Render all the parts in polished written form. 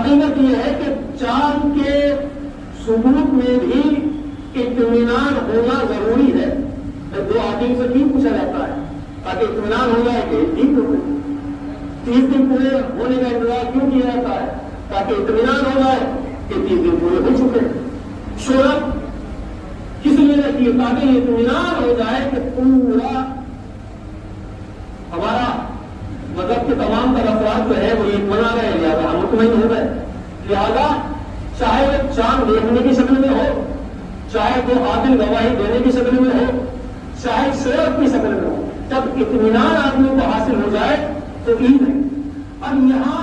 حقیقت یہ ہے کہ چاند کے ثبوت میں بھی اطمینان ہونا ضروری ہے. دو آدمی سے کیوں پوچھا جاتا ہے؟ تاکہ اطمینان ہو جائے کہ 30 دن پورے ہونے کا انتظار کیوں کیا جاتا ہے؟ تاکہ اطمینان ہو جائے کہ 30 دن پورے ہو چکے. شہرت کس لیے رہتی ہے؟ تاکہ یہ اطمینان ہو جائے کہ پورا ہمارا مذہب کے تمام افراد جو ہے وہ یہ بنا رہے، لہٰذا ہم مطمئن ہو گئے. لہٰذا چاہے وہ چاند دیکھنے کی شکل میں ہو، چاہے وہ عادل گواہی دینے کی شکل میں ہو، چاہے شہرت کی شکل میں ہو، جب اطمینان آدمی کو حاصل ہو جائے تو عید ہے. اب یہاں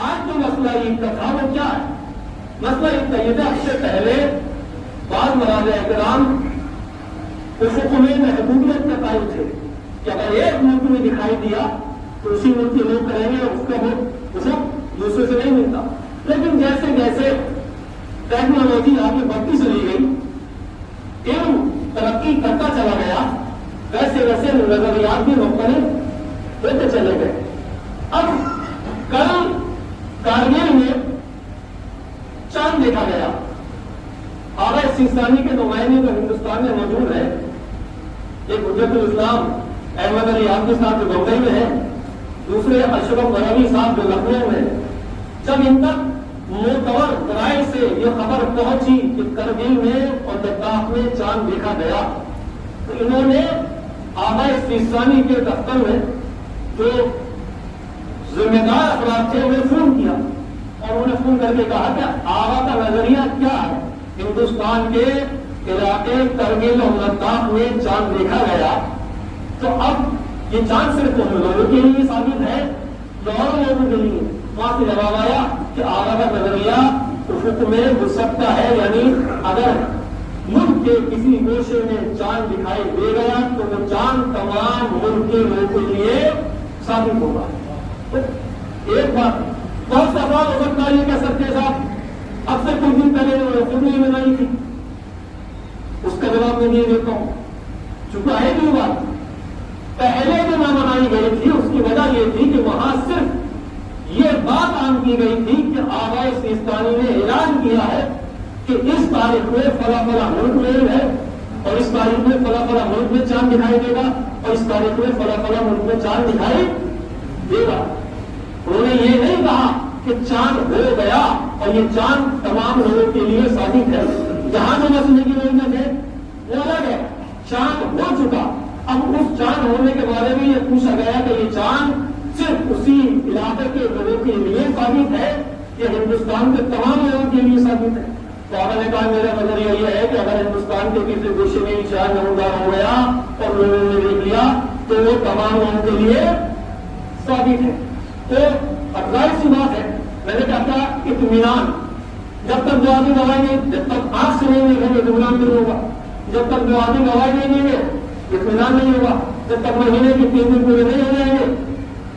آج جو مسئلہ عید کا تھا وہ کیا ہے؟ مسئلہ عید کا یہ تھا، اس سے پہلے بعض مراجع کرام افق میں محدودیت کا قائل تھے کہ اگر ایک ملک میں دکھائی دیا تو اسی ملک کے لوگ کریں گے اور اس کا افق دوسرے سے نہیں ملتا. لیکن جیسے جیسے ٹیکنالوجی آگے بڑھتی چلی گئی، علم ترقی کرتا چلا گیا، ویسے ویسے نظریات بھی مختلف ہوتے چلے گئے. اب کل کارگل میں چاند دیکھا گیا. آغا سیستانی کے نمائندے جو ہندوستان میں موجود ہے، ایک حجت الاسلام احمد علی آبادی صاحب جو بمبئی میں ہے، دوسرے اشرف غنوی صاحب جو لکھنؤ میں. جب ان تک معتبر ذرائع سے یہ خبر پہنچی کہ کرگل میں اور لداخ میں چاند دیکھا گیا، تو انہوں نے آغا سیستانی کے دفتر میں جو ذمہ دار افراد تھے انہیں فون کیا اور انہوں نے فون کر کے کہا کہ آغا کا نظریہ کیا ہے؟ ہندوستان کے علاقے کرگل اور لداخ میں چاند دیکھا گیا، تو اب یہ چاند صرف ان لوگوں کے لیے ثابت ہے یا اور لوگوں کے لیے؟ وہاں سے جواب آیا کہ آغا کا نظریہ افق میں ہو سکتا ہے، یعنی اگر ملک کے کسی گوشے میں چاند دکھائی دے گیا تو وہ چاند تمام ملک کے لوگوں کے لیے ثابت ہوگا. ایک بات بہت سا سوال ہو سکتا ہے یہ کہہ سکتے صاحب اب سے کچھ دن پہلے افق نہیں بنائی تھی، اس کا جواب میں یہ دیتا ہوں. چونکہ ہے کیوں بات پہلے جو نہ بنائی گئی تھی اس کی وجہ یہ تھی کہ وہاں صرف یہ بات عام کی گئی تھی کہ آغا سیستانی نے اعلان کیا ہے کہ اس تاریخ میں فلاں فلاں ملک میں ہے اور اس تاریخ میں فلاں فلاں ملک میں چاند دکھائی دے گا اور اس تاریخ میں فلاں فلاں ملک میں چاند دکھائی دے گا. انہوں نے یہ نہیں کہا کہ چاند ہو گیا اور یہ چاند تمام لوگوں کے لیے ثابت ہے. جہاں جو مسئلے کی ضرورت ہے وہ الگ ہے. چاند ہو چکا، اب اس چاند ہونے کے بارے میں یہ پوچھا گیا کہ یہ چاند صرف اسی علاقے کے لوگوں کے لیے ثابت ہے یا ہندوستان کے تمام لوگوں کے لیے ثابت ہے؟ تو آپ نے کہا میرا نظریہ یہ ہے کہ اگر ہندوستان کے کسی گوشے میں چاند نمودار ہو گیا اور لوگوں نے دیکھ لیا تو وہ تمام لوگوں کے لیے ثابت ہے. تو ظاہر سی بات ہے، میں نے کہا تھا اطمینان جب تک جو آدمی گواہی نہیں، جب تک آنکھ سے نہیں دیکھیں گے اطمینان نہیں ہوگا. جب تک جو آدمی گواہی نہیں دیں گے اطمینان نہیں ہوگا. جب تک مہینے کے 3 دن پورے نہیں ہو جائیں گے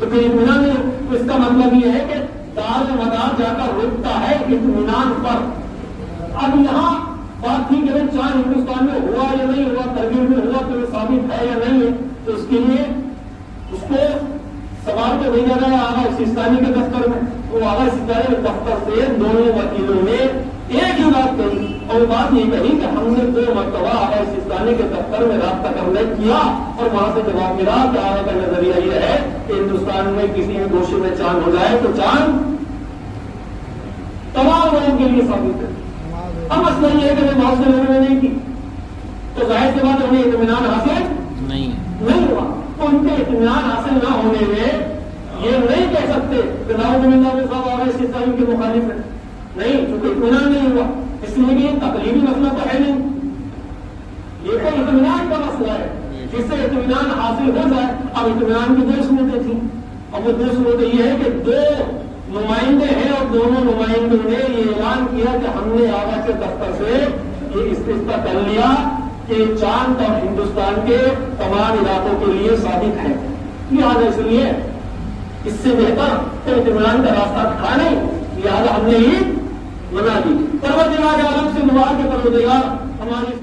تو پھر اطمینان نہیں. تو اس کا مطلب یہ ہے کہ دار مدار جا کر رکتا ہے اطمینان پر. اب یہاں بات تھی کہ چاند ہندوستان میں ہوا یا نہیں ہوا، کرگل میں ہوا تو یہ ثابت ہے یا نہیں ہے. تو اس کے لیے اس کو سوال کو بھیجا گیا آغا سیستانی کے دفتر میں. وہ آغا سیستانی کے دفتر سے دونوں وکیلوں نے ایک ہی بات کہی اور وہ بات یہ کہی کہ ہم نے 2 مرتبہ آغا سیستانی کے دفتر میں رابطہ کرنے کیا اور وہاں سے جواب ملا کہ آغا کا نظریہ یہ ہے کہ ہندوستان میں کسی بھی گوشے میں چاند ہو جائے تو چاند تمام لوگوں کے لیے ثابت ہے. اب مسئلہ یہ ہے کہ بہت سے لوگوں نے نہیں کی تو ظاہر سی بات انہیں اطمینان حاصل نہیں ہوا. تو ان کے اطمینان حاصل نہ ہونے میں یہ نہیں کہہ سکتے کہ نعوذ باللہ من صاحب آغا سیستانی کے مخالف ہے. نہیں، چونکہ اطمینان نہیں ہوا اس لیے کہ یہ تقریبی مسئلہ تو ہے نہیں، یہ تو اطمینان کا مسئلہ ہے جس سے اطمینان حاصل ہو جائے. اب اطمینان کی 2 صورتیں تھیں. اب وہ 2 صورتیں یہ ہے کہ 2 نمائندے ہیں اور دونوں نمائندوں نے یہ اعلان کیا کہ ہم نے آغا کے دفتر سے یہ استفسار کر لیا کہ چاند اور ہندوستان کے تمام علاقوں کے لیے ثابت ہے. لہٰذا اس لیے اس سے بہتر تو اطمینان کا راستہ تھا نہیں، لہٰذا ہم نے ہی بنا دی. پروردگار عالم سے دعا کہ پروردگار ہماری